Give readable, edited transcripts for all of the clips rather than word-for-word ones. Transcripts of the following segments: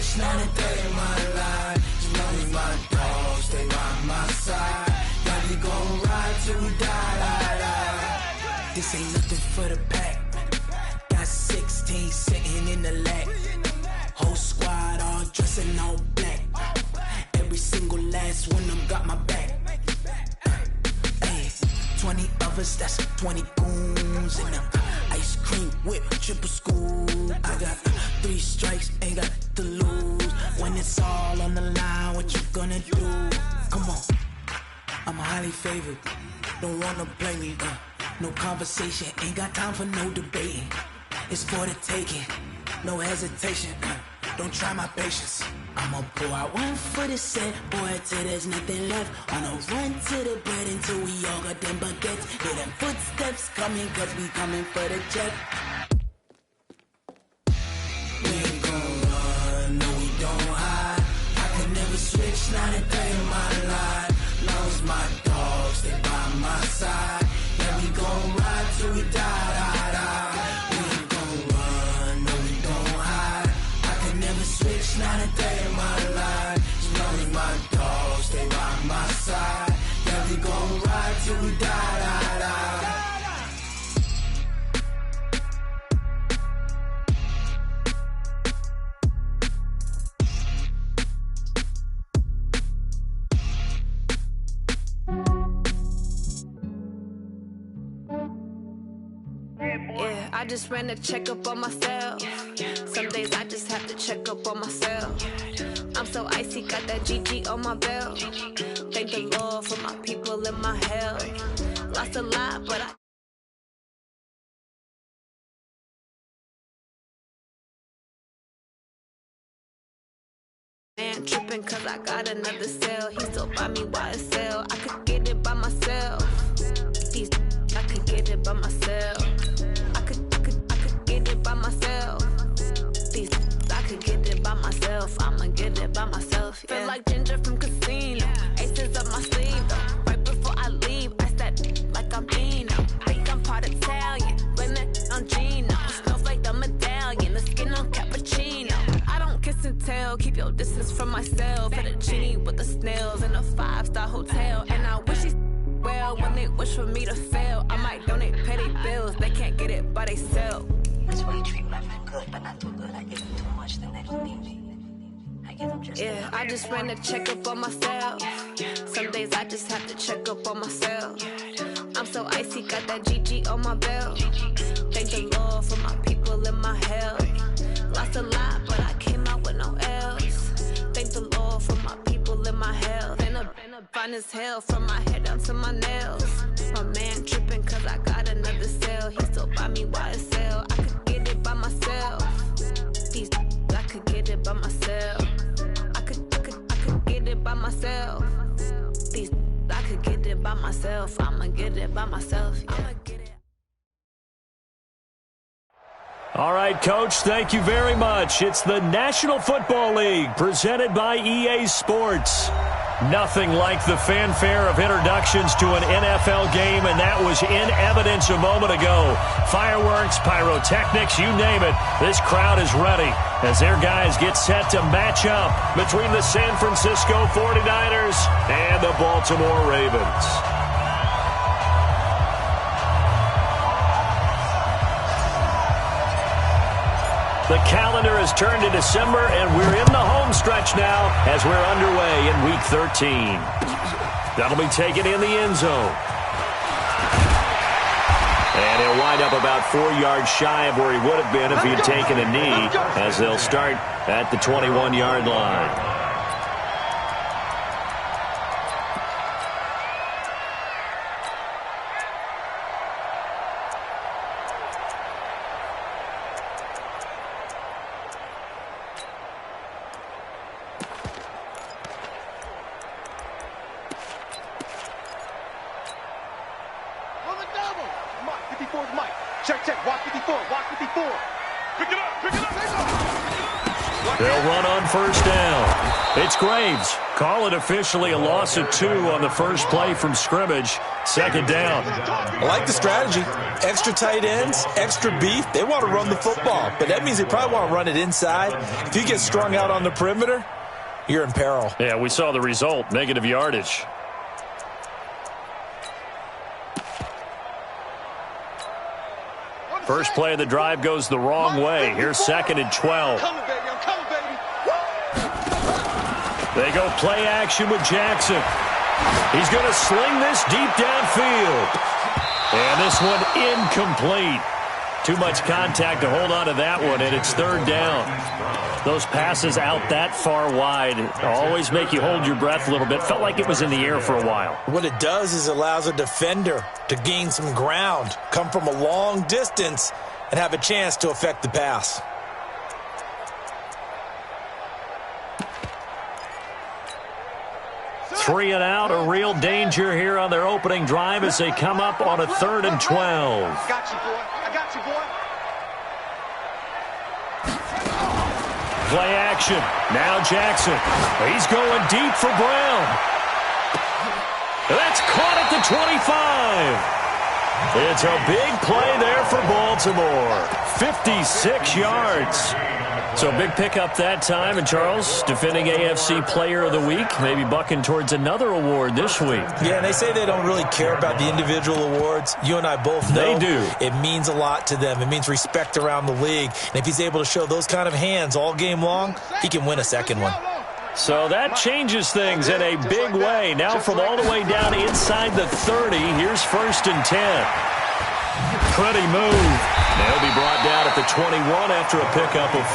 switch, not a day in my life. Just know me, my dogs, stay by my side. Yeah, we gon' ride till we die. This ain't nothing for the pack. Got 16 sitting in the lap. Whole squad all dressing all black. Every single last one of them got my back. 20 of us, that's 20 goons in them. Ice cream whip, triple scoop. I got 3 strikes, ain't got to lose. When it's all on the line, what you gonna do? Come on, I'm highly favored. Don't wanna play me, no conversation, ain't got time for no debating. It's for the taking, no hesitation. Don't try my patience. I'ma pour out one for the set, boy, till there's nothing left. On a run to the bread until we all got them baguettes. Hear them footsteps coming, cause we coming for the jet. We ain't gon' run, no we don't hide. I could never switch, not a day in my life. Long as my dogs stay by my side. Yeah, we gon' ride till we die. We ain't gon' run, no we don't hide. I could never switch, not a day in my life. As long as my dogs stay by my side. Yeah, we gon' ride till we die. Yeah, I just ran a checkup on myself. Some days I just have to check up on myself. I'm so icy, got that GG on my belt. Thank the Lord for my people and my health. Lost a lot, but I man tripping cause I got another cell. He still buy me YSL. I could get it by myself. I could get it by myself. I could get it by myself. I could get it by myself. I'ma get it by myself. Yeah. Feel like Ginger from Casino. Aces up my sleeve though. Right before I leave, I said like I'm Dino. Think I'm part Italian. Blame it on Gino. Smells like the medallion. The skin on cappuccino. I don't kiss and tell. Keep your distance from myself. At a genie with the snails in a 5-star hotel. And I wish he well when they wish for me to fail. I might donate petty bills. They can't get it by themselves. That's why you treat me like I'm good, but not too good. I give them too much, then they don't need me. I give them just yeah, I just ran a checkup on myself. Some days I just have to check up on myself. I'm so icy, got that GG on my belt. Thank the Lord for my people and my health. Lost a lot, but I came out with no L's. Thank the Lord for my people and my health. And a fine as hell from my head down to my nails. My man tripping cause I got another cell. He still buy me YSL. I could get it by myself. I could get it by myself. I could get it by myself. I could get it by myself. I'ma get it by myself. Yeah. I'ma get it. All right, Coach, thank you very much. It's the National Football League presented by EA Sports. Nothing like the fanfare of introductions to an NFL game, and that was in evidence a moment ago. Fireworks, pyrotechnics, you name it. This crowd is ready as their guys get set to match up between the San Francisco 49ers and the Baltimore Ravens. The calendar has turned to December, and we're in the home stretch now as we're underway in Week 13. That'll be taken in the end zone. And he'll wind up about 4 yards shy of where he would have been if he had taken a knee, as they'll start at the 21-yard line. Check, check. Walk 54. Walk 54. Pick it up. Pick it up. They'll run on first down. It's Graves. Call it officially a loss of 2 on the first play from scrimmage. Second down. I like the strategy. Extra tight ends, extra beef. They want to run the football, but that means they probably want to run it inside. If you get strung out on the perimeter, you're in peril. Yeah, we saw the result, negative yardage. First play of the drive goes the wrong way. Here's second and 12. They go play action with Jackson. He's going to sling this deep downfield. And this one incomplete. Too much contact to hold on to that one, and it's third down. Those passes out that far wide always make you hold your breath a little bit. Felt like it was in the air for a while. What it does is allows a defender to gain some ground, come from a long distance, and have a chance to affect the pass. Three and out, a real danger here on their opening drive as they come up on a 3rd and 12. I got you, boy. I got you, boy. Play action. Now Jackson. He's going deep for Brown. That's caught at the 25. It's a big play there for Baltimore. 56 yards. So big pickup that time. And Charles, defending AFC Player of the Week, maybe bucking towards another award this week. Yeah, and they say they don't really care about the individual awards. You and I both know they do. It means a lot to them. It means respect around the league. And if he's able to show those kind of hands all game long, he can win a second one. So that changes things in a big way. Now from all the way down inside the 30, here's 1st and 10. Pretty move. They'll be brought down at the 21 after a pickup of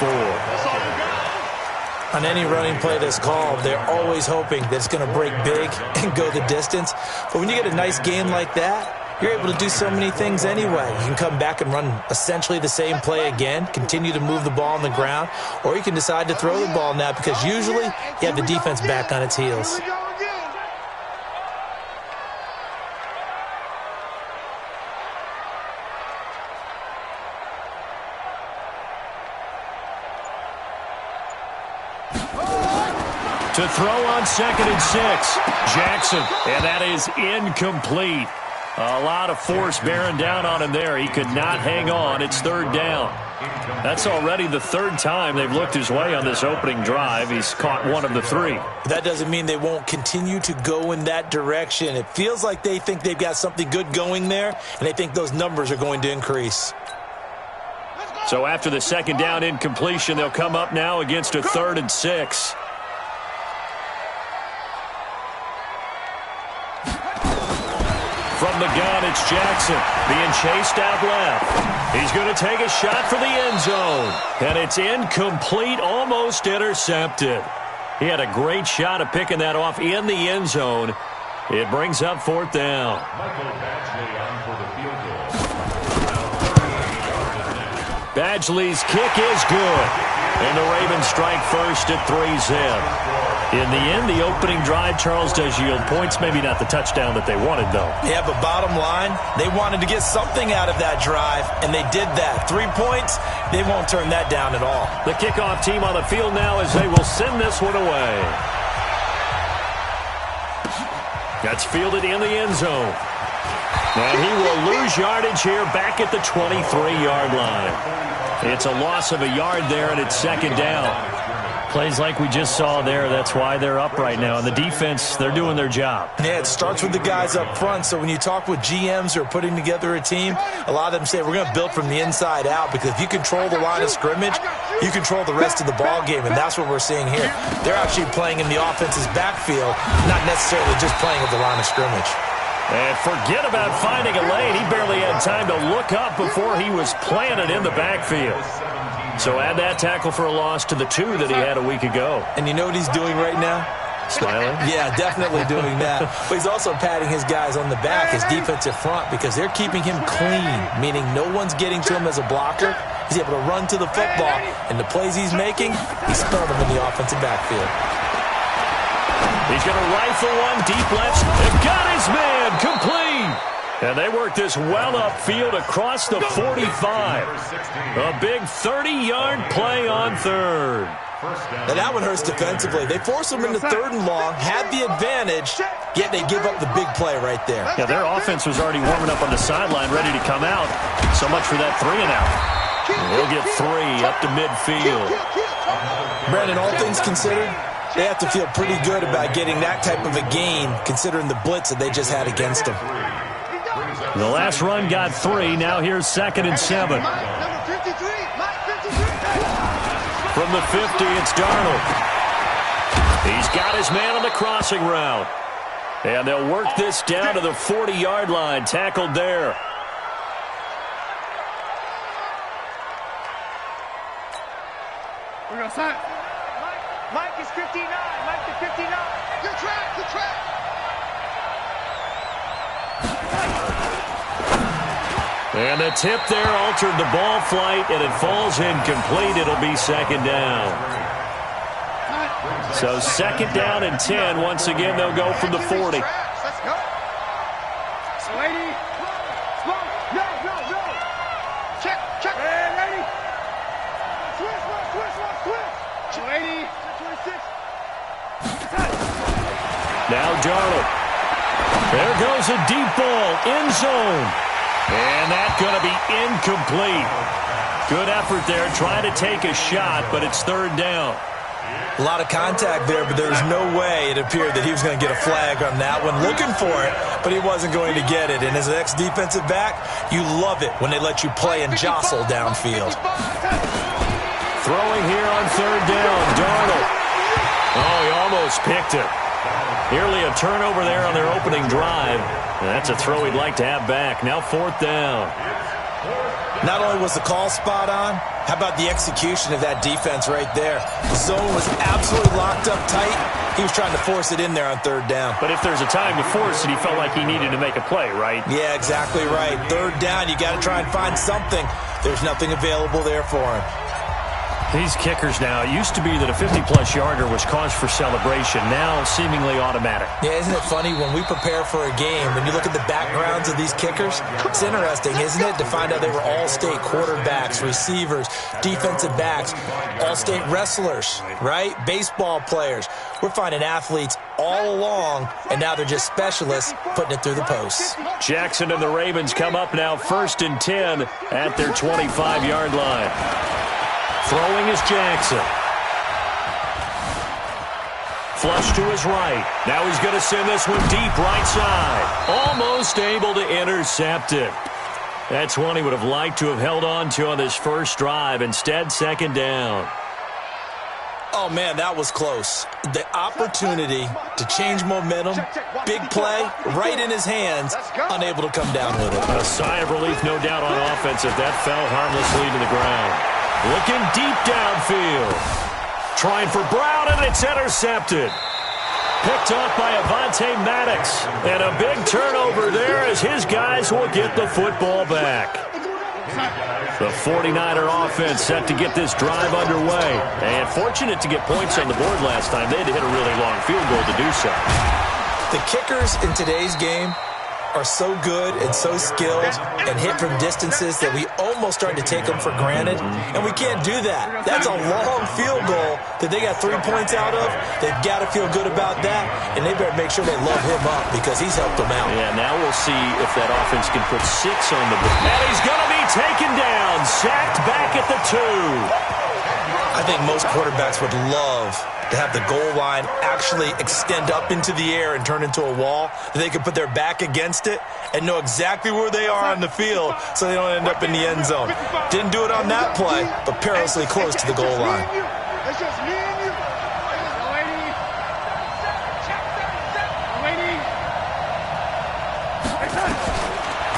4. On any running play that's called, they're always hoping that it's going to break big and go the distance. But when you get a nice game like that, you're able to do so many things anyway. You can come back and run essentially the same play again, continue to move the ball on the ground, or you can decide to throw the ball now because usually you have the defense back on its heels. To throw on 2nd and 6. Jackson, and that is incomplete. A lot of force bearing down on him there. He could not hang on. It's 3rd down. That's already the 3rd time they've looked his way on this opening drive. He's caught 1 of the 3. That doesn't mean they won't continue to go in that direction. It feels like they think they've got something good going there, and they think those numbers are going to increase. So after the 2nd down incompletion, they'll come up now against a 3rd and 6. From the gun, it's Jackson being chased out left. He's going to take a shot for the end zone. And it's incomplete, almost intercepted. He had a great shot at picking that off in the end zone. It brings up 4th down. Badgley's kick is good. And the Ravens strike first at 3-zip. In the end, the opening drive, Charles, does yield points. Maybe not the touchdown that they wanted, though. Yeah, but bottom line, they wanted to get something out of that drive, and they did that. 3 points, they won't turn that down at all. The kickoff team on the field now as they will send this one away. That's fielded in the end zone. And he will lose yardage here back at the 23-yard line. It's a loss of a yard there, and it's 2nd down. Plays like we just saw there, that's why they're up right now. And the defense, they're doing their job. Yeah, it starts with the guys up front. So when you talk with GMs who are putting together a team, a lot of them say we're going to build from the inside out because if you control the line of scrimmage, you control the rest of the ball game, and that's what we're seeing here. They're actually playing in the offense's backfield, not necessarily just playing at the line of scrimmage. And forget about finding a lane. He barely had time to look up before he was planted in the backfield. So add that tackle for a loss to the 2 that he had a week ago. And you know what he's doing right now? Smiling? Yeah, definitely doing that. But he's also patting his guys on the back, his defensive front, because they're keeping him clean, meaning no one's getting to him as a blocker. He's able to run to the football, and the plays he's making, he's spelling them in the offensive backfield. He's going to rifle one deep left. And got his man complete. And they work this well upfield across the 45. A big 30-yard play on third. Now that one hurts defensively. They force them into third and long, had the advantage, yet they give up the big play right there. Yeah, their offense was already warming up on the sideline, ready to come out. So much for that 3-and-out. He'll get 3 up to midfield. Brandon, all things considered, they have to feel pretty good about getting that type of a gain, considering the blitz that they just had against them. The last run got 3. Now here's 2nd and 7. From the 50, it's Darnold. He's got his man on the crossing route. And they'll work this down to the 40-yard line. Tackled there. We're going to sign. Mike is 59. Mike to 59. Good track. Good track. And the tip there altered the ball flight, and it falls incomplete. It'll be 2nd down. So 2nd down and 10. Once again, they'll go from the 40. Let's go. So 80. No. Check. And 80. Switch. So 80. 26. Now Darnold. There goes a deep ball, end zone. And that's going to be incomplete. Good effort there, trying to take a shot, but it's 3rd down. A lot of contact there, but there was no way it appeared that he was going to get a flag on that one. Looking for it, but he wasn't going to get it. And as an ex-defensive back, you love it when they let you play and jostle downfield. Throwing here on 3rd down, Darnold. Oh, he almost picked it. Nearly a turnover there on their opening drive. That's a throw he'd like to have back. Now 4th down. Not only was the call spot on, how about the execution of that defense right there? The zone was absolutely locked up tight. He was trying to force it in there on 3rd down. But if there's a time to force it, he felt like he needed to make a play, right? Yeah, exactly right. 3rd down, you got to try and find something. There's nothing available there for him. These kickers now, it used to be that a 50-plus yarder was cause for celebration. Now seemingly automatic. Yeah, isn't it funny when we prepare for a game, when you look at the backgrounds of these kickers, it's interesting, isn't it, to find out they were all-state quarterbacks, receivers, defensive backs, all-state wrestlers, right? Baseball players. We're finding athletes all along, and now they're just specialists putting it through the posts. Jackson and the Ravens come up now 1st and 10 at their 25-yard line. Throwing is Jackson. Flush to his right. Now he's going to send this one deep right side. Almost able to intercept it. That's one he would have liked to have held on to on this first drive. Instead, 2nd down. Oh, man, that was close. The opportunity to change momentum, big play, right in his hands, unable to come down with it. A sigh of relief, no doubt, on offense if that fell harmlessly to the ground. Looking deep downfield. Trying for Brown, and it's intercepted. Picked off by Avonte Maddox. And a big turnover there as his guys will get the football back. The 49er offense set to get this drive underway. And fortunate to get points on the board last time. They had to hit a really long field goal to do so. The kickers in today's game are so good and so skilled and hit from distances that we almost start to take them for granted, and we can't do that. That's a long field goal that they got 3 points out of. They've got to feel good about that, and they better make sure they load him up because he's helped them out. Yeah, now we'll see if that offense can put 6 on the board. And he's going to be taken down, sacked back at the 2. I think most quarterbacks would love to have the goal line actually extend up into the air and turn into a wall, that they can put their back against it and know exactly where they are on the field so they don't end up in the end zone. Didn't do it on that play, but perilously close to the goal line. It's just me and you.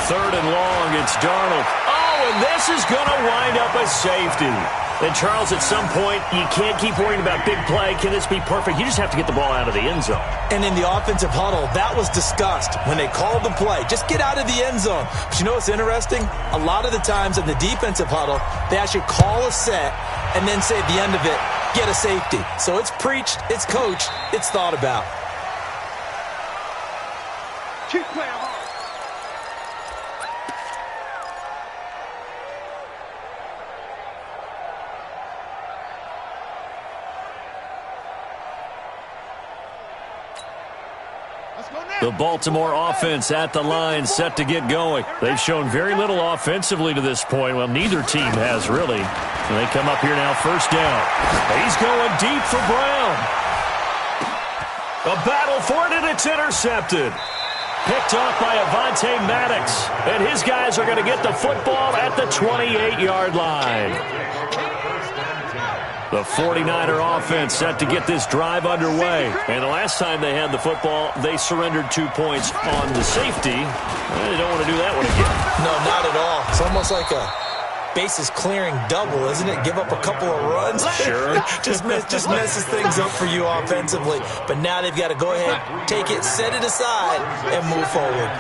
Third and long, it's Darnold. Oh, and this is going to wind up a safety. And, Charles, at some point, you can't keep worrying about big play. Can this be perfect? You just have to get the ball out of the end zone. And in the offensive huddle, that was discussed when they called the play. Just get out of the end zone. But you know what's interesting? A lot of the times in the defensive huddle, they actually call a set and then say at the end of it, get a safety. So it's preached, it's coached, it's thought about. Keep playing hard. The Baltimore offense at the line, set to get going. They've shown very little offensively to this point. Well, neither team has really. And they come up here now, first down. He's going deep for Brown. A battle for it, and it's intercepted. Picked off by Avonte Maddox. And his guys are going to get the football at the 28-yard line. The 49er offense set to get this drive underway. And the last time they had the football, they surrendered 2 points on the safety. They don't want to do that one again. No, not at all. It's almost like a bases clearing double, isn't it? Give up a couple of runs. Sure. just messes things up for you offensively. But now they've got to go ahead, take it, set it aside, and move forward.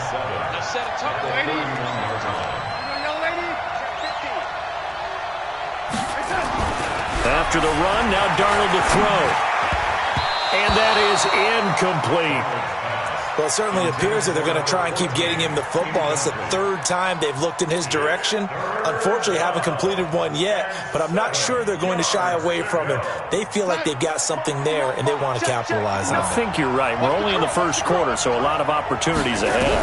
After the run, now Darnold to throw. And that is incomplete. Well, it certainly appears that they're going to try and keep getting him the football. It's the third time they've looked in his direction. Unfortunately, haven't completed one yet, but I'm not sure they're going to shy away from him. They feel like they've got something there, and they want to capitalize on it. I think you're right. We're only in the first quarter, so a lot of opportunities ahead.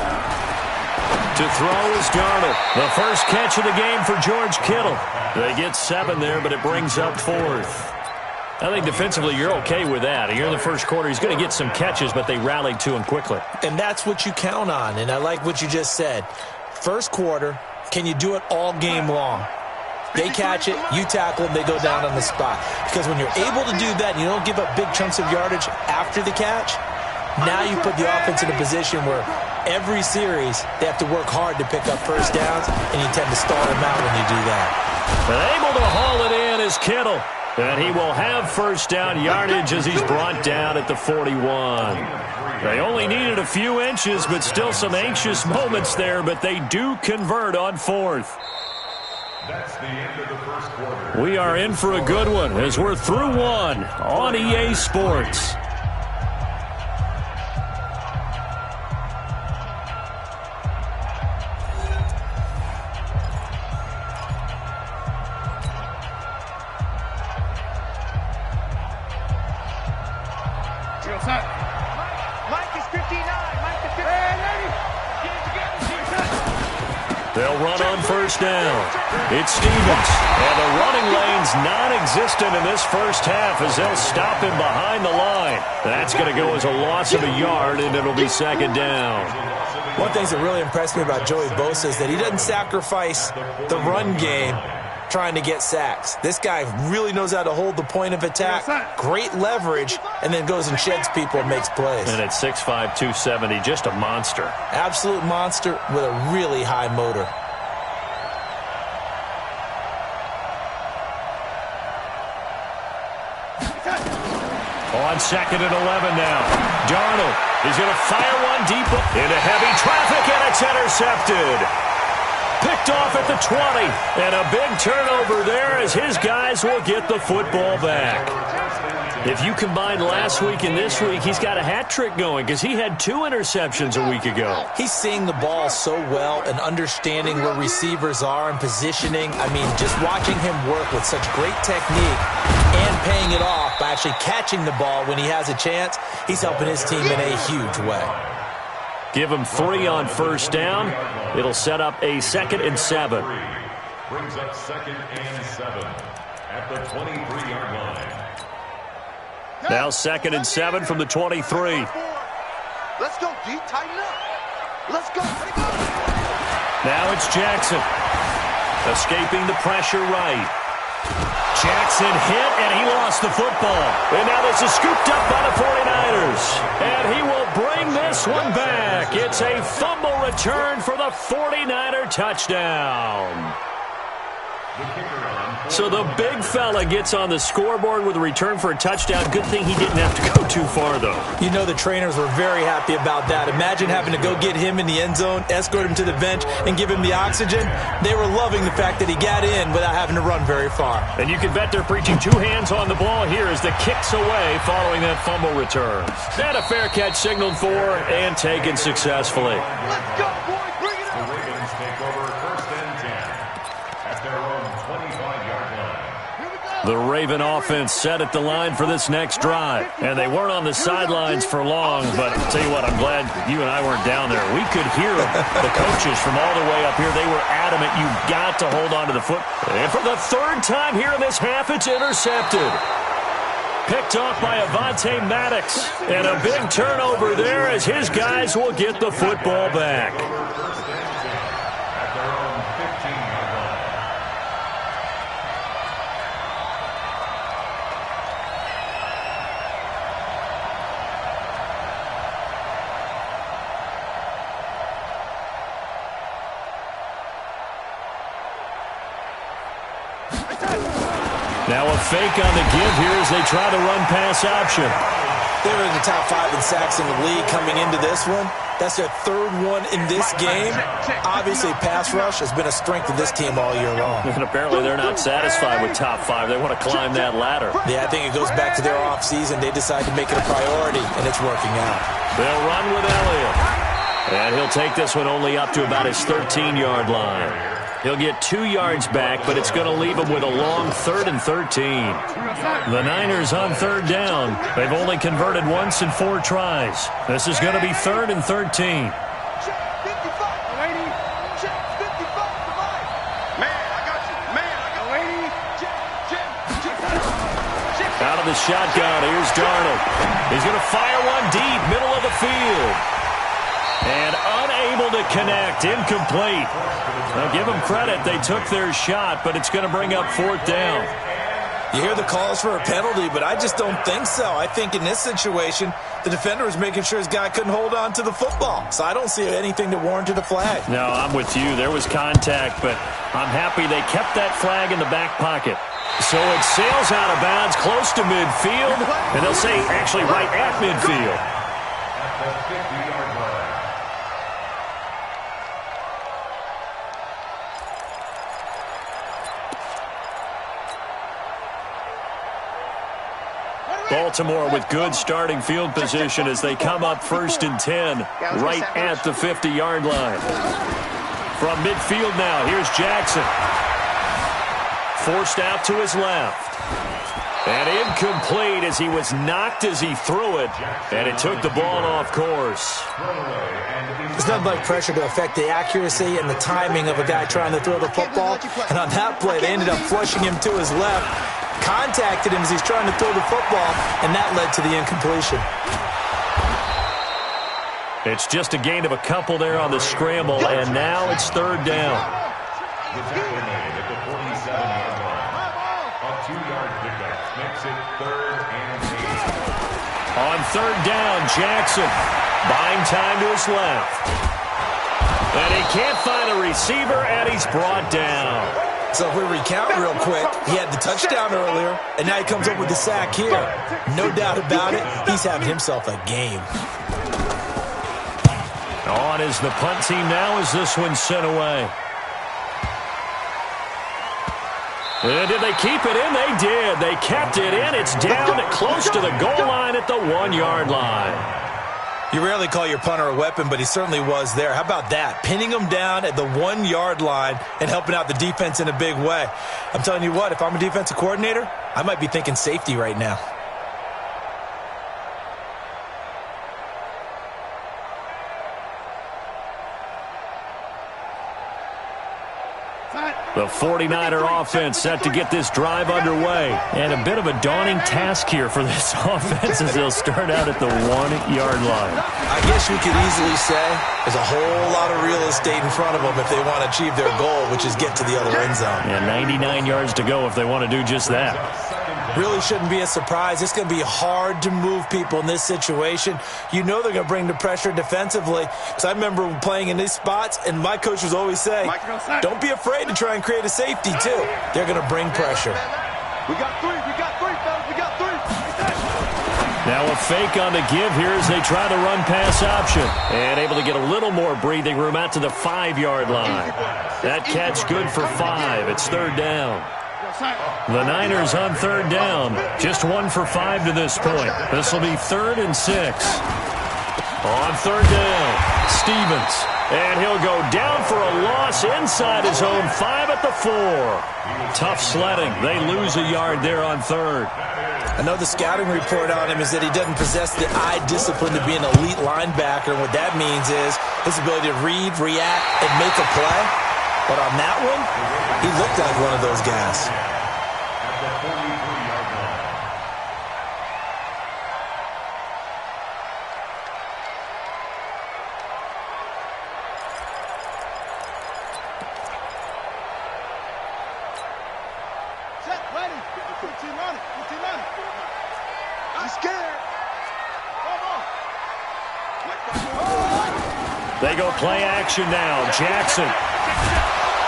To throw is Darnold. The first catch of the game for George Kittle. They get 7 there, but it brings up 4th. I think defensively you're okay with that. Here in the first quarter, he's going to get some catches, but they rallied to him quickly. And that's what you count on, and I like what you just said. First quarter, can you do it all game long? They catch it, you tackle them, they go down on the spot. Because when you're able to do that and you don't give up big chunks of yardage after the catch, now you put the offense in a position where every series they have to work hard to pick up first downs, and you tend to stall them out when you do that. And able to haul it in is Kittle. And he will have first down yardage as he's brought down at the 41. They only needed a few inches, but still some anxious moments there, but they do convert on 4th. That's the end of the first quarter. We are in for a good one as we're through one on EA Sports. They'll run on first down. It's Stevens. And the running lane's non-existent in this first half as they'll stop him behind the line. That's going to go as a loss of a yard, and it'll be second down. One thing that really impressed me about Joey Bosa is that he doesn't sacrifice the run game trying to get sacks. This guy really knows how to hold the point of attack, great leverage, and then goes and sheds people and makes plays. And at 6'5", 270, just a monster. Absolute monster with a really high motor. On second and 11 now. Darnold is going to fire one deep into heavy traffic, and it's intercepted. Picked off at the 20, and a big turnover there as his guys will get the football back. If you combine last week and this week, he's got a hat trick going because he had 2 interceptions a week ago. He's seeing the ball so well and understanding where receivers are and positioning. I mean, just watching him work with such great technique and paying it off by actually catching the ball when he has a chance, he's helping his team in a huge way. Give him 3 on first down. It'll set up a 2nd and 7. Brings up 2nd and 7 at the 23-yard line. Now 2nd and 7 from the 23. Let's go, D. Tighten up. Let's go. Now it's Jackson. Escaping the pressure right. Jackson hit, and he lost the football. And now this is scooped up by the 49ers. And he will bring this one back. It's a fumble return for the 49er touchdown. So the big fella gets on the scoreboard with a return for a touchdown. Good thing he didn't have to go too far, though. You know the trainers were very happy about that. Imagine having to go get him in the end zone, escort him to the bench, and give him the oxygen. They were loving the fact that he got in without having to run very far. And you can bet they're preaching 2 hands on the ball here as the kick's away following that fumble return. And a fair catch signaled for and taken successfully. Let's go, boys. Bring it The up. Ravens take over 1st and 10 at their own 25-yard line. Here we go. The Raven offense set at the line for this next drive. And they weren't on the sidelines for long, but I'll tell you what, I'm glad you and I weren't down there. We could hear the coaches from all the way up here. They were adamant, you've got to hold on to the foot. And for the third time here in this half, it's intercepted. Picked off by Avonte Maddox. And a big turnover there as his guys will get the football back. Now a fake on the give here as they try the run-pass option. They were in the top 5 in sacks in the league coming into this one. That's their third one in this game. Obviously, pass rush has been a strength of this team all year long. And apparently they're not satisfied with top 5. They want to climb that ladder. Yeah, I think it goes back to their offseason. They decide to make it a priority, and it's working out. They'll run with Elliott. And he'll take this one only up to about his 13-yard line. He'll get 2 yards back, but it's going to leave him with a long 3rd and 13. The Niners on 3rd down. They've only converted once in 4 tries. This is going to be 3rd and 13. Out of the shotgun, here's Darnold. He's going to fire one deep, middle of the field. And unable to connect, incomplete. Now give them credit, they took their shot, but it's going to bring up 4th down. You hear the calls for a penalty, but I just don't think so. I think in this situation, the defender was making sure his guy couldn't hold on to the football. So I don't see anything that warranted a flag. No, I'm with you. There was contact, but I'm happy they kept that flag in the back pocket. So it sails out of bounds close to midfield, and they'll say actually right at midfield. At the 50-yard line. Baltimore with good starting field position as they come up 1st and 10 right at the 50-yard line. From midfield now, here's Jackson. Forced out to his left. And incomplete as he was knocked as he threw it. And it took the ball off course. There's nothing like pressure to affect the accuracy and the timing of a guy trying to throw the football. And on that play, they ended up flushing him to his left. Contacted him as he's trying to throw the football, and that led to the incompletion. It's just a gain of a couple there on the scramble, and now it's 3rd down. The tackle made at the 47-yard line. A 2-yard pickup makes it 3rd and 8. On 3rd down, Jackson buying time to his left. And he can't find a receiver, and he's brought down. So if we recount real quick, he had the touchdown earlier, and now he comes up with the sack here. No doubt about it, he's having himself a game. On is the punt team now as this one's sent away. And did they keep it in? They did. They kept it in. It's down close to the goal line at the 1-yard line. You rarely call your punter a weapon, but he certainly was there. How about that? Pinning him down at the 1-yard line and helping out the defense in a big way. I'm telling you what, if I'm a defensive coordinator, I might be thinking safety right now. The 49er offense set to get this drive underway. And a bit of a daunting task here for this offense as they'll start out at the 1-yard line. I guess we could easily say there's a whole lot of real estate in front of them if they want to achieve their goal, which is get to the other end zone. And 99 yards to go if they want to do just that. Really shouldn't be a surprise. It's going to be hard to move people in this situation. You know they're going to bring the pressure defensively. Because I remember playing in these spots, and my coach was always saying, don't be afraid to try and create a safety, too. They're going to bring pressure. We got 3, fellas, we got 3. Now a fake on the give here as they try the run-pass option. And able to get a little more breathing room out to the 5-yard line. That catch good for 5. It's 3rd down. The Niners on 3rd down. Just 1 for 5 to this point. This will be 3rd and 6. On 3rd down, Stevens And he'll go down for a loss inside his own 5 at the 4. Tough sledding. They lose a yard there on third. I know the scouting report on him is that he doesn't possess the eye discipline to be an elite linebacker. And what that means is his ability to read, react, and make a play. But on that one, he looked like one of those guys. At the 43-yard line. Set, ready. 15 on it. 15 on it. I'm scared. They go play action now. Jackson.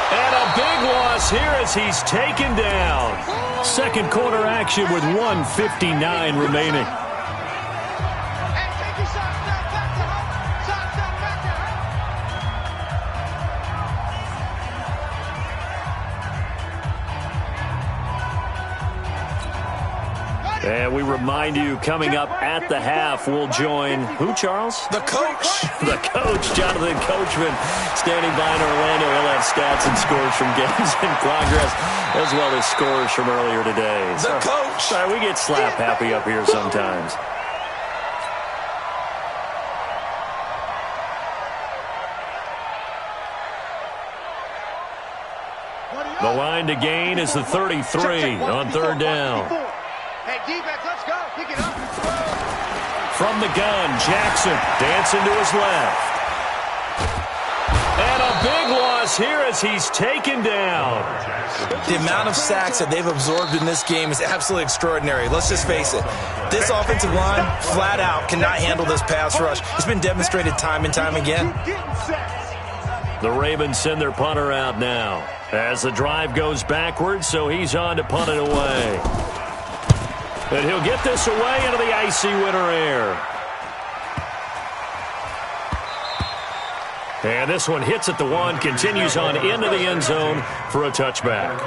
And a big loss here as he's taken down. Second quarter action with 1:59 remaining. Hey, take your shot, step back to her. Shot, step back to her. And we remind you, coming up at the half, we'll join who, Charles? The coach. The coach, Jonathan Coachman, standing by in Orlando. He'll have stats and scores from games in progress, as well as scores from earlier today. The coach. Sorry, we get slap happy up here sometimes. The line to gain is the 33 on third down. Hey, defense, let's go. Pick it up. From the gun, Jackson dancing to his left. And a big loss here as he's taken down. The amount of sacks that they've absorbed in this game is absolutely extraordinary. Let's just face it. This offensive line, flat out, cannot handle this pass rush. It's been demonstrated time and time again. The Ravens send their punter out now as the drive goes backwards, so he's on to punt it away. And he'll get this away into the icy winter air. And this one hits at the 1, continues on into the end zone for a touchback.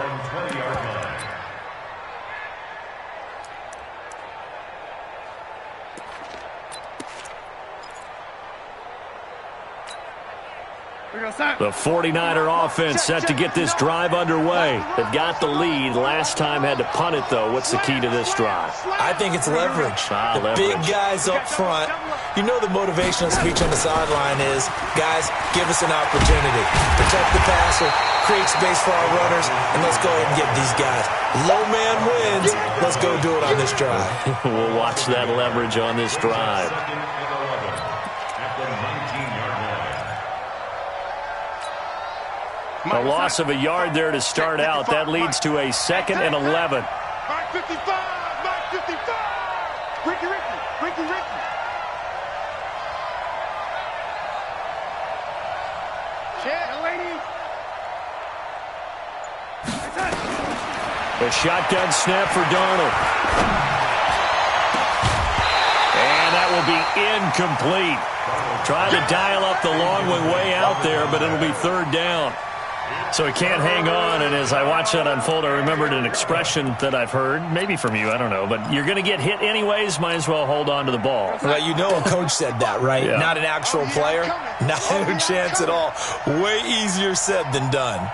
The 49er offense set to get this drive underway. They've got the lead. Last time had to punt it, though. What's the key to this drive? I think it's leverage. Leverage. Big guys up front. You know the motivational speech on the sideline is, guys, give us an opportunity. Protect the passer, create space for our runners, and let's go ahead and get these guys. Low man wins. Let's go do it on this drive. We'll watch that leverage on this drive. A loss of a yard there to start out. That leads to a 2nd and 11. Mark 55! Mark 55! Ricky! Check, lady! A shotgun snap for Darnold. And that will be incomplete. Trying to dial up the long one way out there, but it'll be third down. So he can't hang on, and as I watch that unfold, I remembered an expression that I've heard, maybe from you, I don't know, but you're going to get hit anyways, might as well hold on to the ball. Well, you know a coach said that, right? Yeah. Not an actual player. Not a chance at all. Way easier said than done.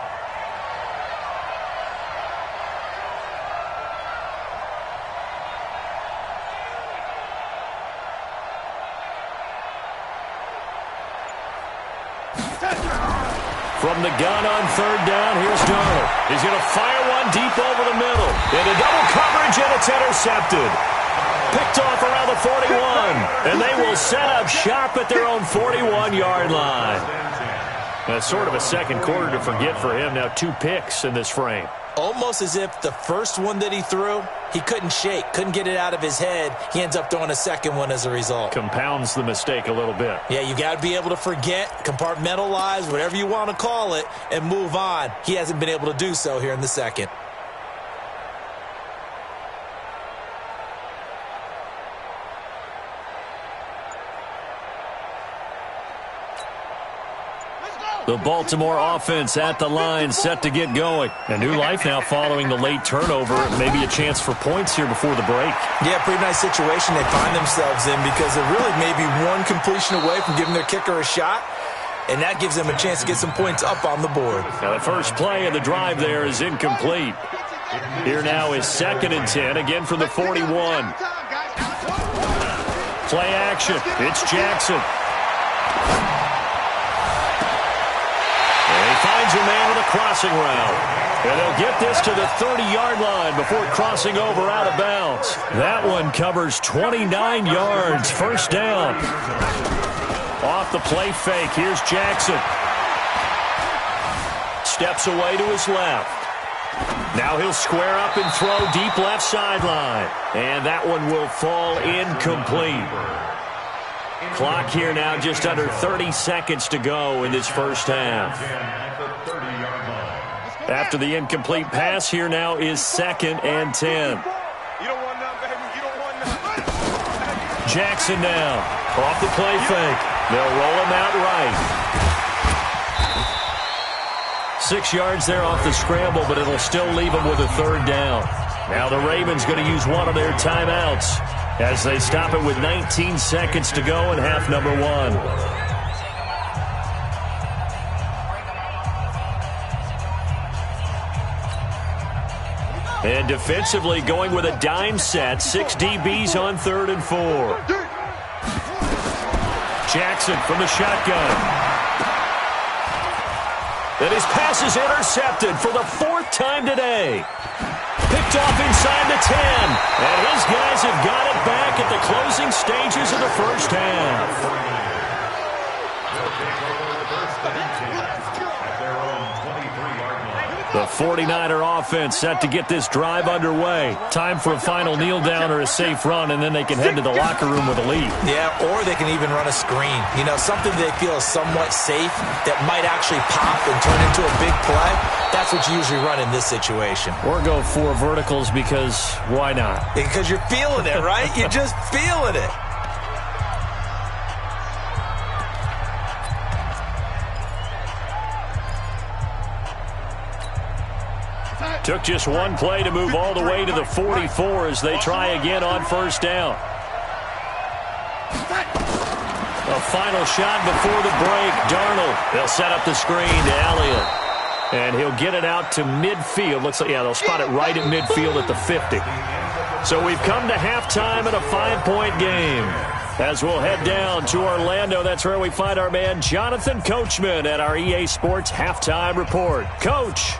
From the gun on third down, here's Darnold. He's going to fire one deep over the middle. Into double coverage, and it's intercepted. Picked off around the 41, and they will set up shop at their own 41-yard line. That's sort of a second quarter to forget for him. Now 2 picks in this frame. Almost as if the first one that he threw, he couldn't shake, couldn't get it out of his head. He ends up throwing a second one as a result. Compounds the mistake a little bit. Yeah, you got to be able to forget, compartmentalize, whatever you want to call it, and move on. He hasn't been able to do so here in the second. The Baltimore offense at the line, set to get going. A new life now following the late turnover. Maybe a chance for points here before the break. Yeah, pretty nice situation they find themselves in because they're really maybe one completion away from giving their kicker a shot. and that gives them a chance to get some points up on the board. Now the first play of the drive there is incomplete. Here now is 2nd and 10, again from the 41. Play action. It's Jackson. And he finds a man with a crossing route. And they'll get this to the 30-yard line before crossing over out of bounds. That one covers 29 yards. First down. Off the play fake. Here's Jackson. Steps away to his left. Now he'll square up and throw deep left sideline. And that one will fall incomplete. Clock here now just under 30 seconds to go in this first half. After the incomplete pass, here now is 2nd and 10. Jackson now. Off the play fake. They'll roll him out right. 6 yards there off the scramble, but it'll still leave him with a 3rd down. Now the Ravens going to use one of their timeouts as they stop it with 19 seconds to go in half number 1. And defensively going with a dime set. 6 DBs on 3rd and 4. Jackson from the shotgun. And his pass is intercepted for the 4th time today. Picked off inside the 10. And his guys have got it back at the closing stages of the first half. The 49er offense set to get this drive underway. Time for a final kneel down or a safe run, and then they can head to the locker room with a lead. Yeah, or they can even run a screen. You know, something they feel is somewhat safe that might actually pop and turn into a big play. That's what you usually run in this situation. Or go 4 verticals because why not? Because you're feeling it, right? You're just feeling it. Took just one play to move all the way to the 44 as they try again on first down. A final shot before the break. Darnold. They'll set up the screen to Elliott. And he'll get it out to midfield. Looks like, yeah, they'll spot it right at midfield at the 50. So we've come to halftime in a 5-point game. As we'll head down to Orlando, that's where we find our man Jonathan Coachman at our EA Sports Halftime Report. Coach.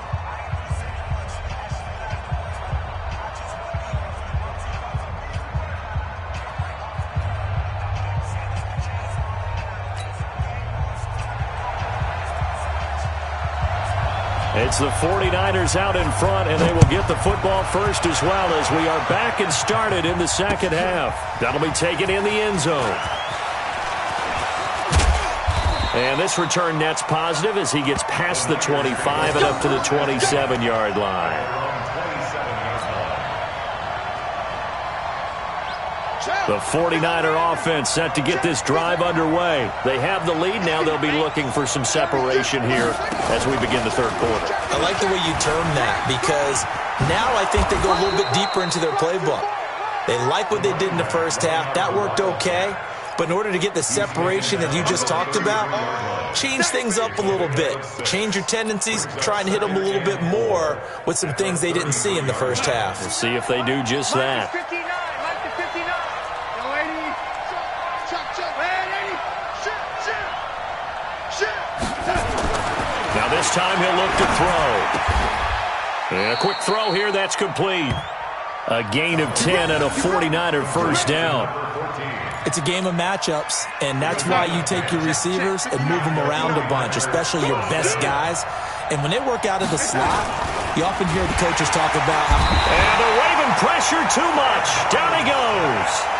It's the 49ers out in front, and they will get the football first as well as we are back and started in the second half. That'll be taken in the end zone. And this return net's positive as he gets past the 25 and up to the 27-yard line. The 49er offense set to get this drive underway. They have the lead now. They'll be looking for some separation here as we begin the third quarter. I like the way you term that because now I think they go a little bit deeper into their playbook. They like what they did in the first half. That worked okay. But in order to get the separation that you just talked about, change things up a little bit. Change your tendencies. Try and hit them a little bit more with some things they didn't see in the first half. We'll see if they do just that. Now this time he'll look to throw. And a quick throw here, that's complete. A gain of 10 and a 49er first down. It's a game of matchups, and that's why you take your receivers and move them around a bunch, especially your best guys. And when they work out of the slot, you often hear the coaches talk about how... And the Raven pressure too much. Down he goes.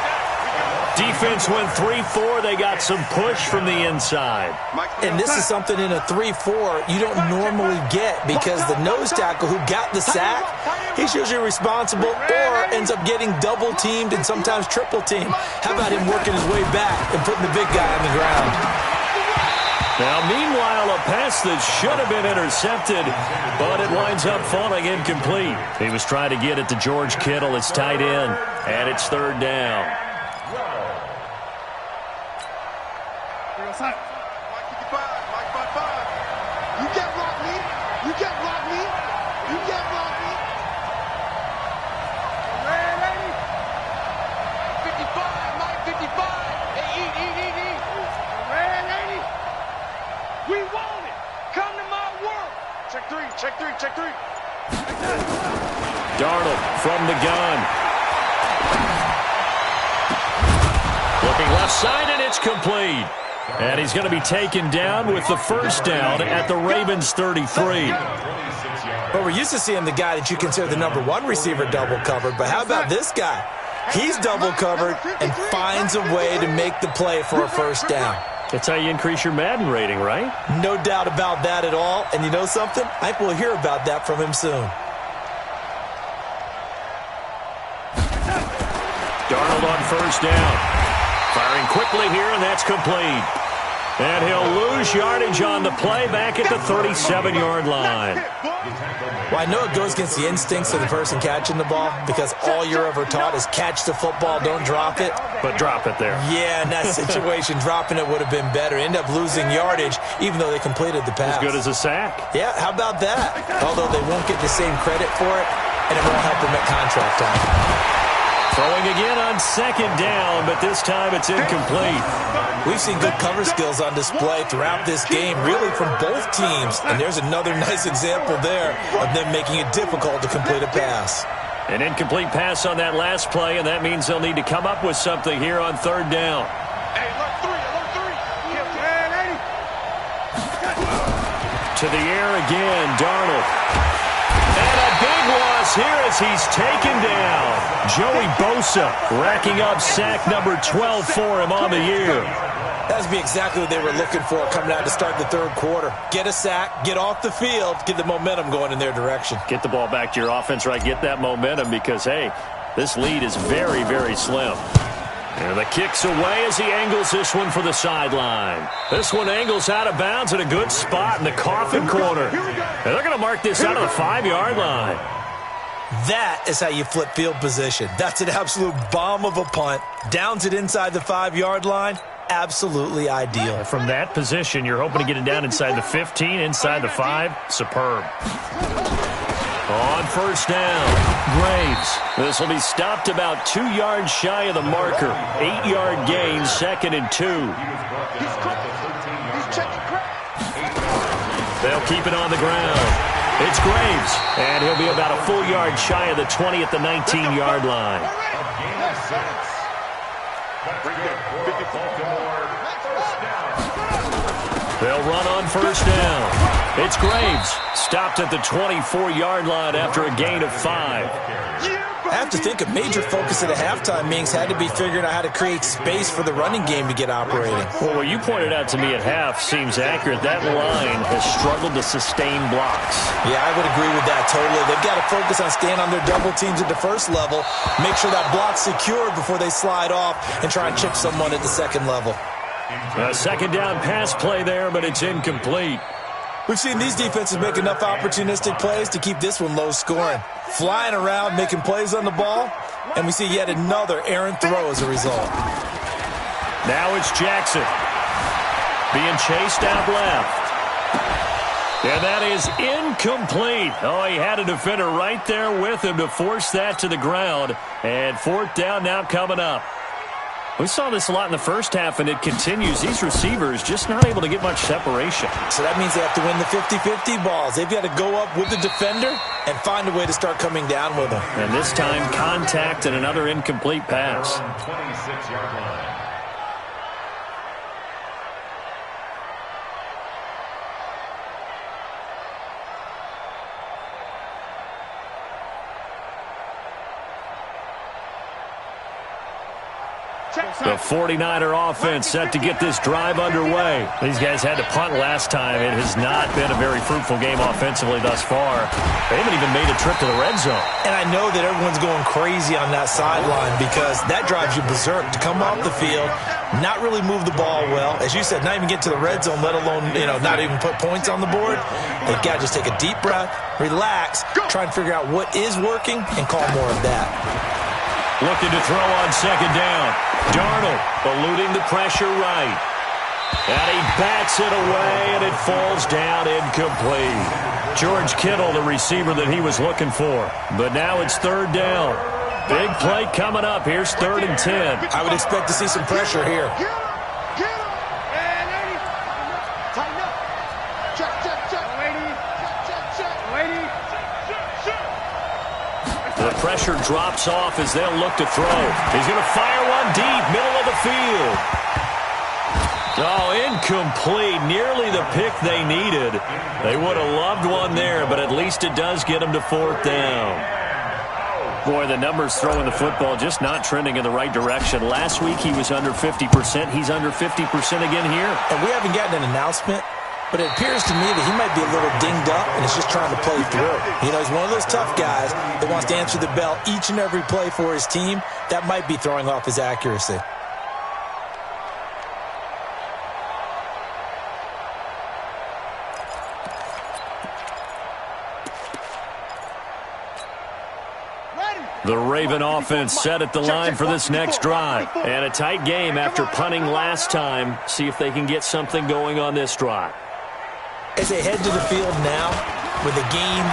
Defense went 3-4. They got some push from the inside. And this is something in a 3-4 you don't normally get because the nose tackle who got the sack, he's usually responsible or ends up getting double-teamed and sometimes triple-teamed. How about him working his way back and putting the big guy on the ground? Now, meanwhile, a pass that should have been intercepted, but it winds up falling incomplete. He was trying to get it to George Kittle. It's tight end, and it's third down. Check three, check three. Darnold from the gun. Looking left side, and it's complete. And he's going to be taken down with the first down at the Ravens 33. Well, we're used to seeing the guy that you consider the number one receiver double covered, but how about this guy? He's double covered and finds a way to make the play for a first down. That's how you increase your Madden rating, right? No doubt about that at all. And you know something? I think we'll hear about that from him soon. Darnold on first down. Firing quickly here, and that's complete. And he'll lose yardage on the play back at the 37-yard line. Well, I know it goes against the instincts of the person catching the ball because all you're ever taught is catch the football, don't drop it. But drop it there. Yeah, in that situation, dropping it would have been better. End up losing yardage, even though they completed the pass. As good as a sack. Yeah, how about that? Although they won't get the same credit for it, and it won't help them at contract time. Throwing again on second down, but this time it's incomplete. We've seen good cover skills on display throughout this game, really from both teams. And there's another nice example there of them making it difficult to complete a pass. An incomplete pass on that last play, and that means they'll need to come up with something here on third down. Hey, alert three. To the air again, Darnold. And a big loss here as he's taken down. Joey Bosa racking up sack number 12 for him on the year. That would be exactly what they were looking for coming out to start the third quarter. Get a sack, get off the field, get the momentum going in their direction. Get the ball back to your offense, right? Get that momentum because, hey, this lead is very, very slim. And the kick's away as he angles this one for the sideline. This one angles out of bounds at a good spot in the coffin corner. And they're going to mark this out of the 5-yard line. That is how you flip field position. That's an absolute bomb of a punt. Downs it inside the 5-yard line. Absolutely ideal. From that position, you're hoping to get it down inside the 15, inside the 5. Superb. On first down, Graves. This will be stopped about 2 yards shy of the marker. 8-yard gain, 2nd and 2. They'll keep it on the ground. It's Graves, and he'll be about a full yard shy of the 20 at the 19-yard line. They'll run on first down. It's Graves, stopped at the 24-yard line after a gain of 5. I have to think a major focus at the halftime meetings had to be figuring out how to create space for the running game to get operating. Well, what you pointed out to me at half seems accurate. That line has struggled to sustain blocks. Yeah, I would agree with that totally. They've got to focus on staying on their double teams at the first level, make sure that block's secured before they slide off and try and chip someone at the second level. A second down pass play there, but it's incomplete. We've seen these defenses make enough opportunistic plays to keep this one low scoring. Flying around, making plays on the ball, and we see yet another errant throw as a result. Now it's Jackson being chased out left. And that is incomplete. Oh, he had a defender right there with him to force that to the ground. And fourth down now coming up. We saw this a lot in the first half, and it continues. These receivers just not able to get much separation. So that means they have to win the 50-50 balls. They've got to go up with the defender and find a way to start coming down with them. And this time, contact and another incomplete pass. 26-yard line. The 49er offense set to get this drive underway. These guys had to punt last time. It has not been a very fruitful game offensively thus far. They haven't even made a trip to the red zone. And I know that everyone's going crazy on that sideline because that drives you berserk to come off the field, not really move the ball well. As you said, not even get to the red zone, let alone, not even put points on the board. They've got to just take a deep breath, relax, try and figure out what is working, and call more of that. Looking to throw on second down. Darnold eluding the pressure right. And he bats it away, and it falls down incomplete. George Kittle, the receiver that he was looking for. But now it's third down. Big play coming up. Here's 3rd and 10. I would expect to see some pressure here. pressure drops off as they'll look to throw. He's going to fire one deep, middle of the field. Oh, incomplete. Nearly the pick they needed. They would have loved one there, but at least it does get them to 4th down. Boy, the numbers throwing the football just not trending in the right direction. Last week he was under 50%. He's under 50% again here. And we haven't gotten an announcement, but it appears to me that he might be a little dinged up and is just trying to play through. You know, he's one of those tough guys that wants to answer the bell each and every play for his team. That might be throwing off his accuracy. The Raven offense set at the line for this next drive. And a tight game after punting last time. See if they can get something going on this drive. As they head to the field now, with the game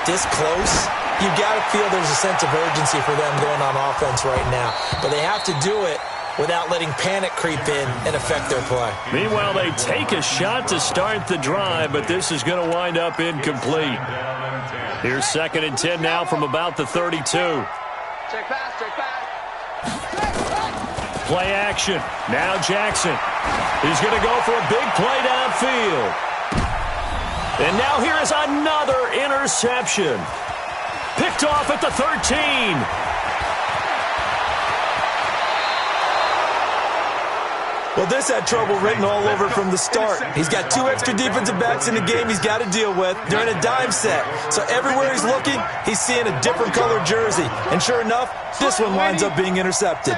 this close, you've got to feel there's a sense of urgency for them going on offense right now. But they have to do it without letting panic creep in and affect their play. Meanwhile, they take a shot to start the drive, but this is going to wind up incomplete. Here's 2nd and 10 now from about the 32. Check pass, check pass. Play action. Now Jackson. He's going to go for a big play downfield. And now here is another interception. Picked off at the 13. Well, this had trouble written all over from the start. He's got 2 extra defensive backs in the game he's got to deal with during a dime set. So everywhere he's looking, he's seeing a different colored jersey. And sure enough, this one winds up being intercepted.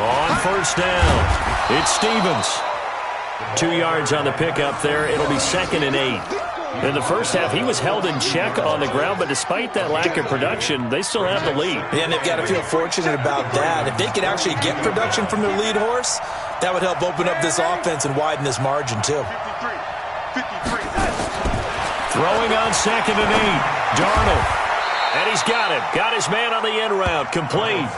On 1st down, it's Stevens. 2 yards on the pickup there. It'll be 2nd and 8. In the first half, he was held in check on the ground, but despite that lack of production, they still have the lead. Yeah, and they've got to feel fortunate about that. If they could actually get production from their lead horse, that would help open up this offense and widen this margin, too. Throwing on 2nd and 8, Darnold. And he's got it. Got his man on the end route. Complete.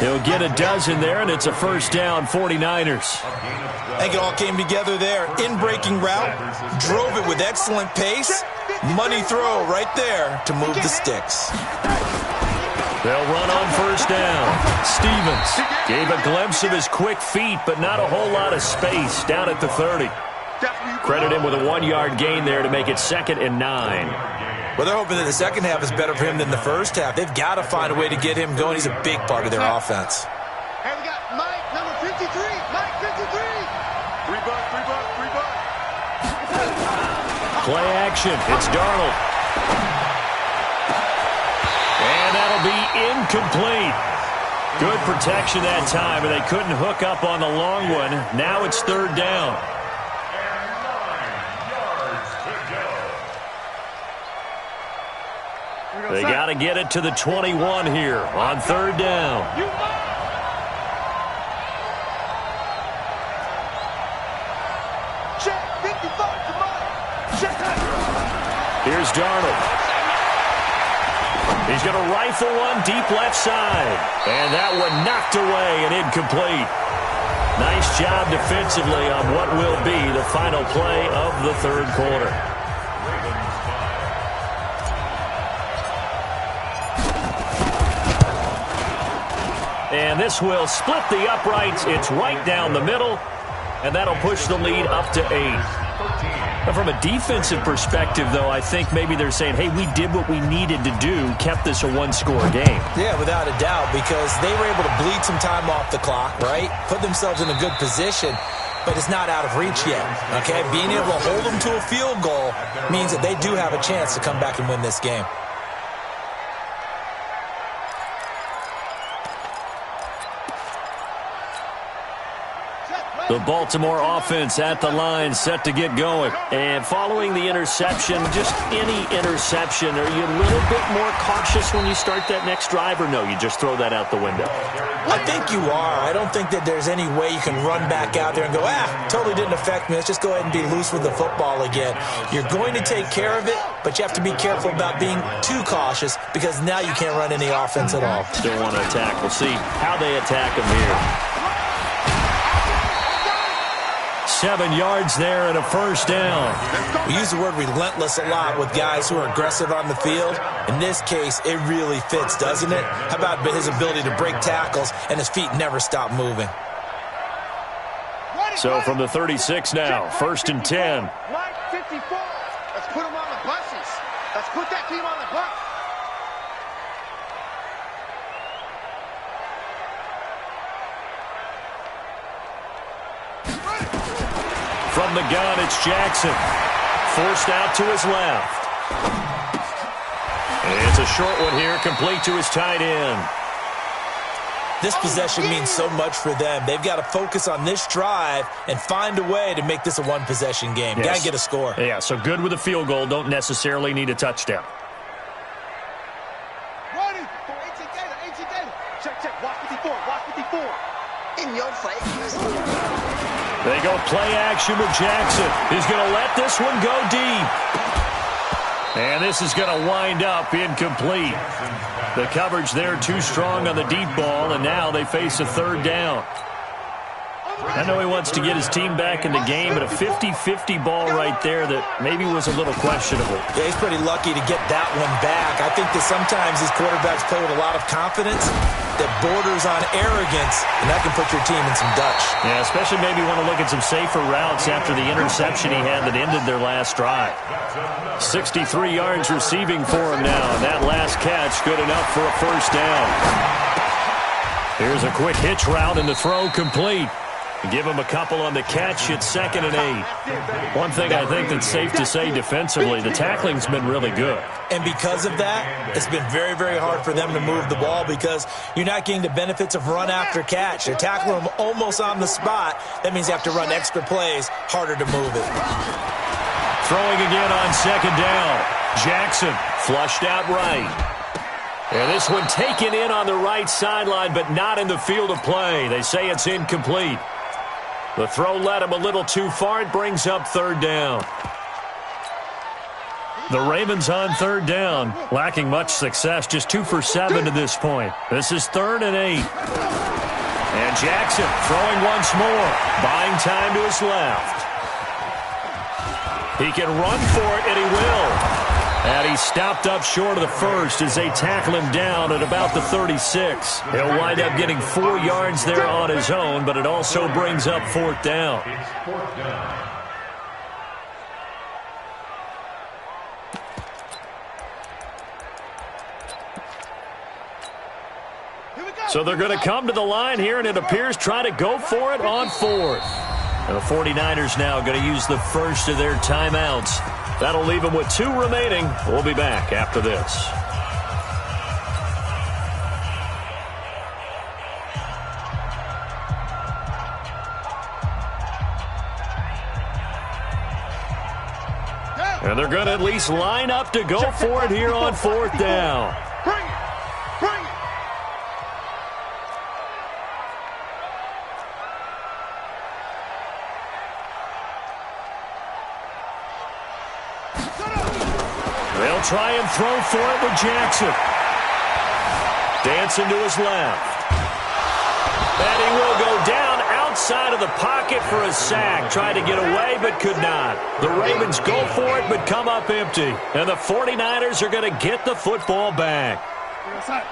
He'll get a dozen there, and it's a 1st down, 49ers. I think it all came together there. In-breaking route, drove it with excellent pace. Money throw right there to move the sticks. They'll run on 1st down. Stevens gave a glimpse of his quick feet, but not a whole lot of space down at the 30. Credit him with a 1-yard gain there to make it 2nd and 9. Well, they're hoping that the second half is better for him than the first half. They've got to find a way to get him going. He's a big part of their offense. Hey, we got Mike, number 53. Mike, 53. 3 bucks. Play action. It's Darnold. And that'll be incomplete. Good protection that time, and they couldn't hook up on the long one. Now it's 3rd down. They got to get it to the 21 here on 3rd down. Here's Darnold. He's going to rifle one deep left side. And that one knocked away and incomplete. Nice job defensively on what will be the final play of the 3rd quarter. And this will split the uprights. It's right down the middle. And that'll push the lead up to 8. But from a defensive perspective, though, I think maybe they're saying, hey, we did what we needed to do, kept this a 1-score game. Yeah, without a doubt, because they were able to bleed some time off the clock, right? Put themselves in a good position, but it's not out of reach yet, okay? Being able to hold them to a field goal means that they do have a chance to come back and win this game. The Baltimore offense at the line, set to get going. And following the interception, just any interception, are you a little bit more cautious when you start that next drive, or no, you just throw that out the window? I think you are. I don't think that there's any way you can run back out there and go, totally didn't affect me. Let's just go ahead and be loose with the football again. You're going to take care of it, but you have to be careful about being too cautious because now you can't run any offense at all. Still want to attack. We'll see how they attack them here. 7 yards there and a first down. We use the word relentless a lot with guys who are aggressive on the field. In this case, it really fits, doesn't it? How about his ability to break tackles and his feet never stop moving? So from the 36 now, 1st and 10. Line 54. Let's put them on the buses. Let's put that team on the bus. From the gun, it's Jackson. Forced out to his left. It's a short one here, complete to his tight end. This possession means so much for them. They've got to focus on this drive and find a way to make this a one-possession game. Yes. Got to get a score. Yeah, so good with a field goal. Don't necessarily need a touchdown. Running. Check. Watch 54. Watch 54. In your face. They go play action with Jackson. He's going to let this one go deep. And this is going to wind up incomplete. The coverage there too strong on the deep ball, and now they face a 3rd down. I know he wants to get his team back in the game, but a 50-50 ball right there that maybe was a little questionable. Yeah, he's pretty lucky to get that one back. I think that sometimes these quarterbacks play with a lot of confidence that borders on arrogance, and that can put your team in some Dutch. Yeah, especially maybe want to look at some safer routes after the interception he had that ended their last drive. 63 yards receiving for him now, and that last catch good enough for a first down. Here's a quick hitch route and the throw complete. Give him a couple on the catch. It's 2nd and 8. One thing I think that's safe to say defensively, the tackling's been really good. And because of that, it's been very, very hard for them to move the ball because you're not getting the benefits of run after catch. They're tackling them almost on the spot. That means you have to run extra plays, harder to move it. Throwing again on 2nd down. Jackson flushed out right. And this one taken in on the right sideline, but not in the field of play. They say it's incomplete. The throw led him a little too far. It brings up 3rd down. The Ravens on 3rd down, lacking much success, just 2 for 7 to this point. This is 3rd and 8. And Jackson throwing once more, buying time to his left. He can run for it, and he will. And he stopped up short of the first as they tackle him down at about the 36. He'll wind up getting 4 yards there on his own, but it also brings up 4th down. So they're going to come to the line here, and it appears try to go for it on 4th. And the 49ers now going to use the first of their timeouts. That'll leave them with 2 remaining. We'll be back after this. And they're going to at least line up to go for it here on 4th down. Bring it. They'll try and throw for it with Jackson. Dancing to his left. And he will go down outside of the pocket for a sack. Tried to get away, but could not. The Ravens go for it, but come up empty. And the 49ers are going to get the football back.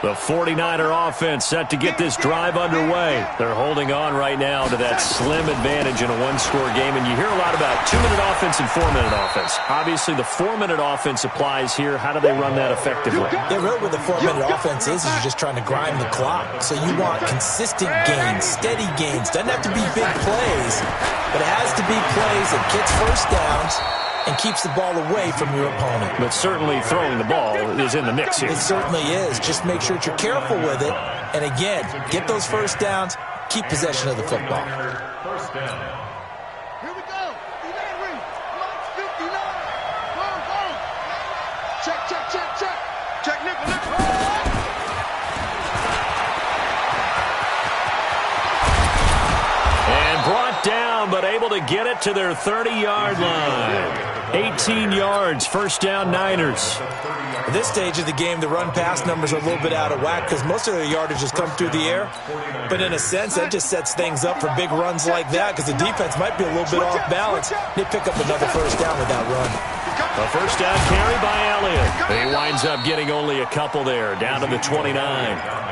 The 49er offense set to get this drive underway. They're holding on right now to that slim advantage in a one-score game. And you hear a lot about 2-minute offense and 4-minute offense. Obviously, the 4-minute offense applies here. How do they run that effectively? Yeah, really what the 4-minute offense is you're just trying to grind the clock. So you want consistent gains, steady gains. Doesn't have to be big plays, but it has to be plays that gets first downs and keeps the ball away from your opponent. But certainly throwing the ball is in the mix here. It certainly is. Just make sure that you're careful with it. And again, get those first downs, keep possession of the football. First down. Here we go. 59. Go. Check, nickel. And brought down, but but able to get it to their 30-yard line. 18 yards, first down Niners. At this stage of the game, the run-pass numbers are a little bit out of whack because most of their yardage has come through the air. But in a sense, that just sets things up for big runs like that because the defense might be a little bit off balance. They pick up another first down with that run. A first down carry by Elliott. He winds up getting only a couple there, down to the 29.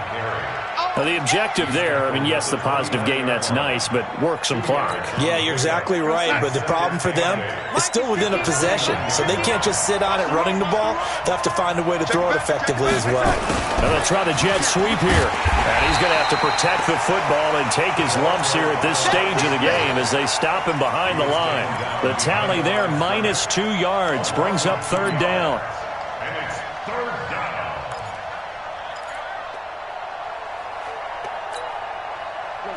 Now, the objective there, I mean, yes, the positive gain, that's nice, but work some clock. Yeah, you're exactly right, but the problem for them is still within a possession, so they can't just sit on it running the ball. They have to find a way to throw it effectively as well. Now they'll try the jet sweep here, and he's going to have to protect the football and take his lumps here at this stage of the game as they stop him behind the line. The tally there, -2 yards, brings up third down. And it's third down.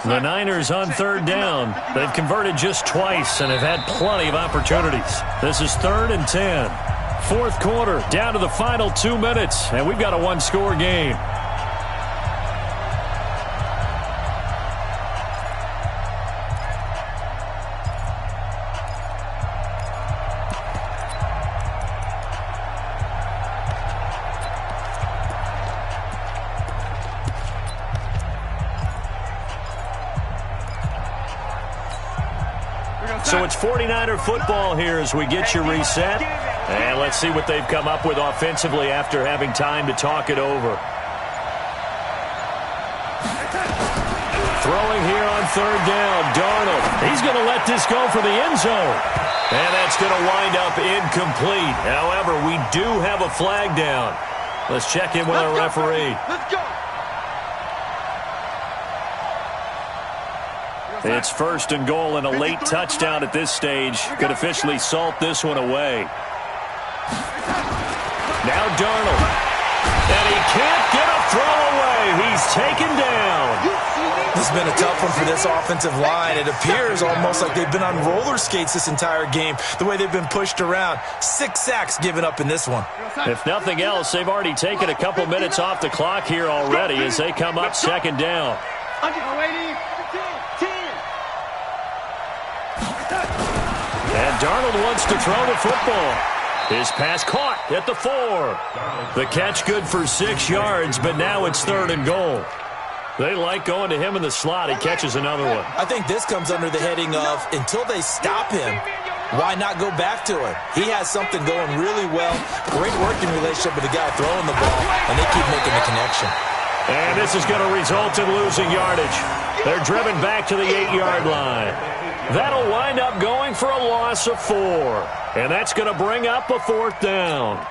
The Niners on third down. They've converted just twice and have had plenty of opportunities. This is 3rd and 10. Fourth quarter, down to the final 2 minutes, and we've got a one-score game. So it's 49er football here as we get you reset. And let's see what they've come up with offensively after having time to talk it over. Throwing here on third down, Darnold. He's going to let this go for the end zone. And that's going to wind up incomplete. However, we do have a flag down. Let's check in with our referee. Let's go. It's 1st and goal, and a late touchdown at this stage could officially salt this one away. Now Darnold. And he can't get a throw away. He's taken down. This has been a tough one for this offensive line. It appears almost like they've been on roller skates this entire game, the way they've been pushed around. 6 sacks given up in this one. If nothing else, they've already taken a couple minutes off the clock here already as they come up 2nd down. And Darnold wants to throw the football. His pass caught at the 4. The catch good for 6 yards, but now it's 3rd and goal. They like going to him in the slot. He catches another one. I think this comes under the heading of until they stop him, why not go back to it? He has something going really well. Great working relationship with the guy throwing the ball, and they keep making the connection. And this is going to result in losing yardage. They're driven back to the 8-yard line. That'll wind up going for a loss of 4. And that's going to bring up a 4th down.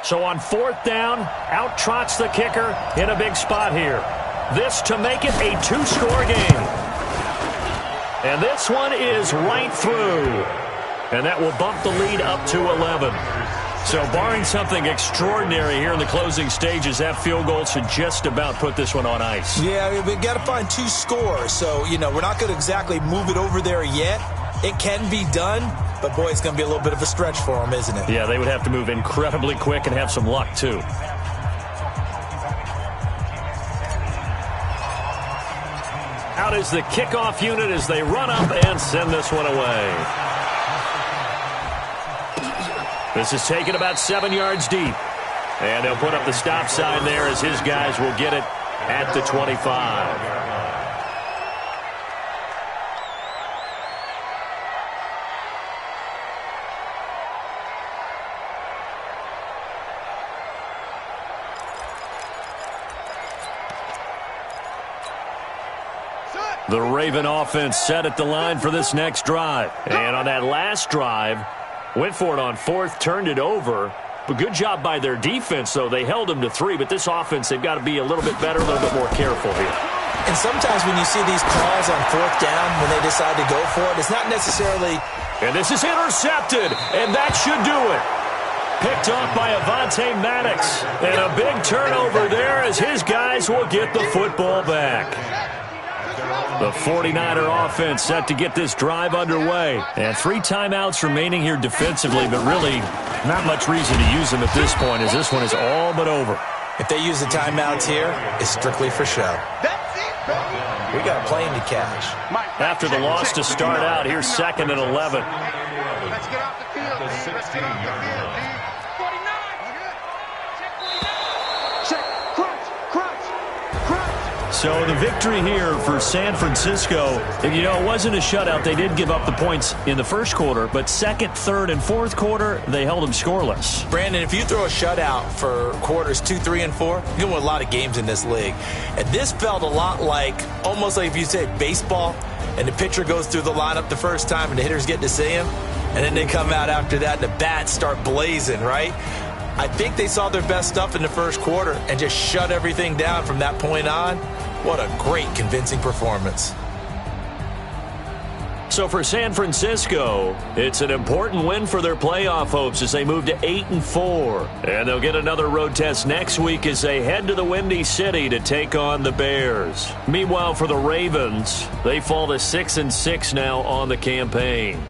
So on 4th down, out trots the kicker in a big spot here. This to make it a 2-score game. And this one is right through. And that will bump the lead up to 11. So barring something extraordinary here in the closing stages, that field goal should just about put this one on ice. Yeah, we've got to find 2 scores. So, we're not going to exactly move it over there yet. It can be done, but, boy, it's going to be a little bit of a stretch for them, isn't it? Yeah, they would have to move incredibly quick and have some luck, too. Out is the kickoff unit as they run up and send this one away. This is taken about 7 yards deep. And they'll put up the stop sign there as his guys will get it at the 25. The Raven offense set at the line for this next drive. And on that last drive, went for it on 4th, turned it over. But good job by their defense, though. They held them to 3, but this offense, they've got to be a little bit better, a little bit more careful here. And sometimes when you see these calls on 4th down, when they decide to go for it, it's not necessarily... And this is intercepted, and that should do it. Picked off by Avonte Maddox. And a big turnover there as his guys will get the football back. The 49er offense set to get this drive underway. And 3 timeouts remaining here defensively, but really not much reason to use them at this point as this one is all but over. If they use the timeouts here, it's strictly for show. We got a plane to catch. After the loss to start out, here's 2nd and 11. Let's get off the field, The D. Let's get off the 16-yard field, line. D. 49. Check. Crunch. Crunch. Crunch. So the victory here for San Francisco. And, you know, it wasn't a shutout. They did give up the points in the first quarter, but 2nd, 3rd, and 4th quarter, they held them scoreless. Brandon, if you throw a shutout for quarters 2, 3, and 4, you can win a lot of games in this league. And this felt a lot like, almost like if you say baseball, and the pitcher goes through the lineup the first time, and the hitters get to see him, and then they come out after that, and the bats start blazing, right? I think they saw their best stuff in the first quarter and just shut everything down from that point on. What a great, convincing performance. So for San Francisco, it's an important win for their playoff hopes as they move to 8-4. And they'll get another road test next week as they head to the Windy City to take on the Bears. Meanwhile, for the Ravens, they fall to 6-6 now on the campaign.